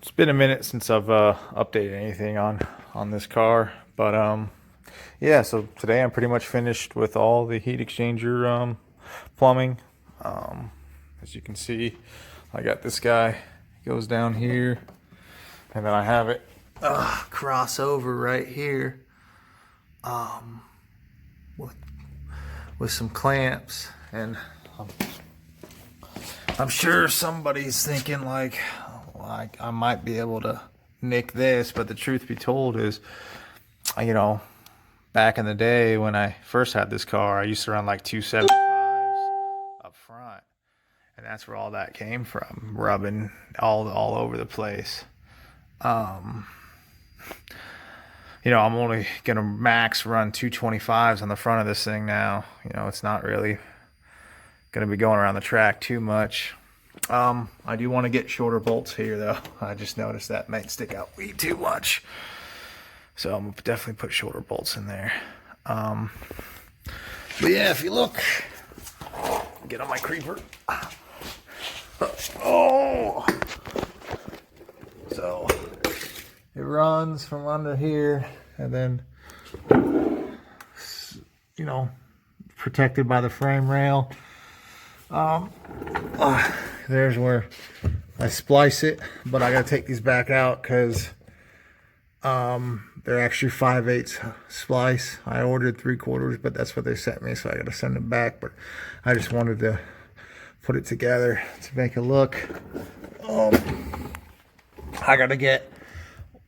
It's been a minute since I've updated anything on this car, but yeah. So today I'm pretty much finished with all the heat exchanger plumbing. As you can see, I got this guy goes down here, and then I have it cross over right here with some clamps, and I'm sure somebody's thinking like, well, I might be able to nick this, but the truth be told is, back in the day when I first had this car, I used to run like 275s up front, and that's where all that came from, rubbing all over the place. I'm only gonna max run 225s on the front of this thing now. It's not really gonna be going around the track too much. I do want to get shorter bolts here though. I just noticed that might stick out way too much, so I'm gonna definitely put shorter bolts in there. But yeah, if you look, get on my creeper. Oh, so it runs from under here, and then protected by the frame rail. There's where I splice it, but I gotta take these back out because they're actually 5/8 splice. I ordered 3/4, but that's what they sent me, so I gotta send them back. But I just wanted to put it together to make it look. I gotta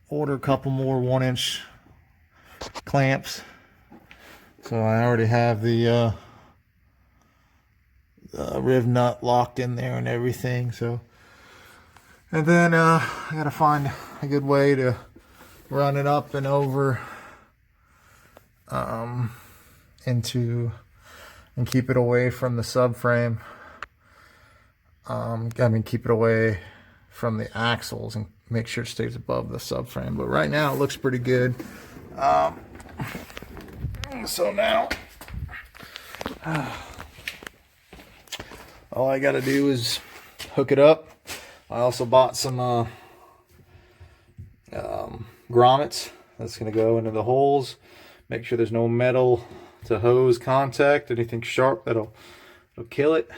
order a couple more 1-inch clamps. So I already have the riv nut locked in there and everything. So, and then I gotta find a good way to run it up and over into and keep it away from the subframe. Keep it away from the axles and make sure it stays above the subframe. But right now it looks pretty good. So now all I gotta do is hook it up. I also bought some grommets that's gonna go into the holes. Make sure there's no metal to hose contact, anything sharp it'll kill it.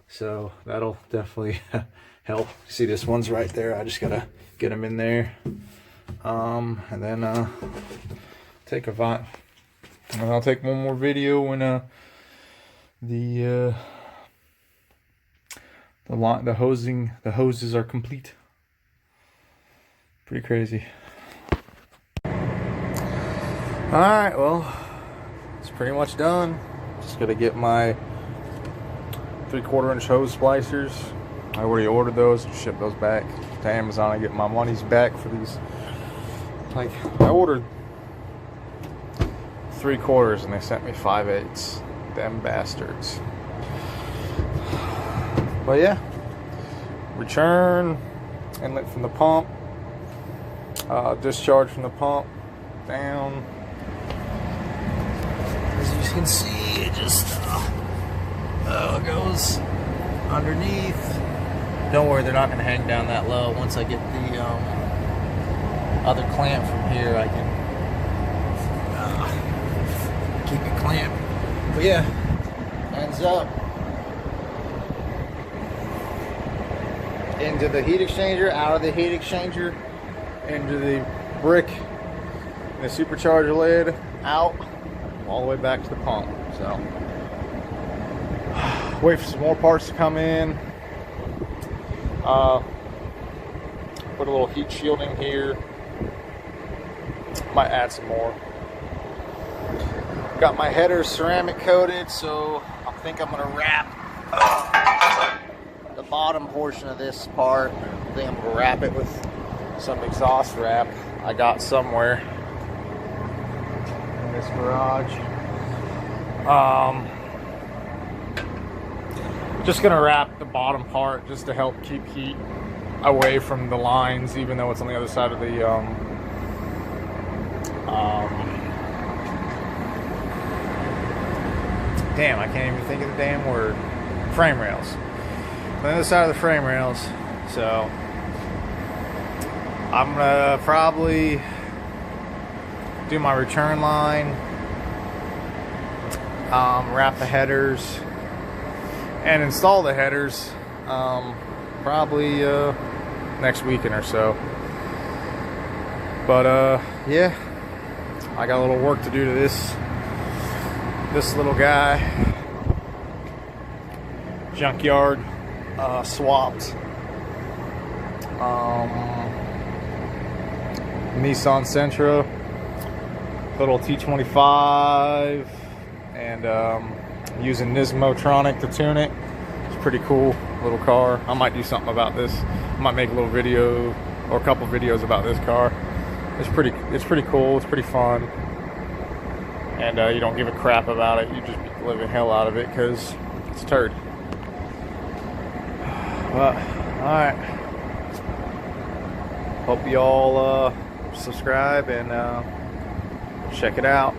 So that'll definitely help. See, this one's right there. I just gotta get them in there, and then take a vine. And I'll take one more video when the hoses are complete. Pretty crazy. All right, well, it's pretty much done. Just gotta get my 3/4-inch hose splicers. I already ordered those, ship those back to Amazon. I get my monies back for these. Like, I ordered 3/4 and they sent me 5/8. Them bastards. But yeah, return inlet from the pump, discharge from the pump down. As you can see, it just goes underneath. Don't worry, they're not going to hang down that low. Once I get the other clamp from here, I can keep it clamped. But yeah, ends up into the heat exchanger, out of the heat exchanger, into the brick, and the supercharger lid, out, all the way back to the pump. So wait for some more parts to come in. Put a little heat shielding here. Might add some more. Got my header ceramic coated, so I think I'm gonna wrap the bottom portion of this part. I think I'm gonna wrap it with some exhaust wrap I got somewhere in this garage. Just gonna wrap the bottom part just to help keep heat away from the lines, even though it's on the other side of the damn, I can't even think of the damn word. Frame rails. On the other side of the frame rails. So I'm gonna probably do my return line, wrap the headers, and install the headers probably next weekend or so. But yeah, I got a little work to do to this little guy. Junkyard swapped Nissan Sentra, little T25, and using Nismotronic to tune it. It's pretty cool little car. I might do something about this. I might make a little video or a couple videos about this car. It's pretty cool. It's pretty fun, and you don't give a crap about it. You just beat the living hell out of it because it's a turd. But all right. Hope you all subscribe and check it out.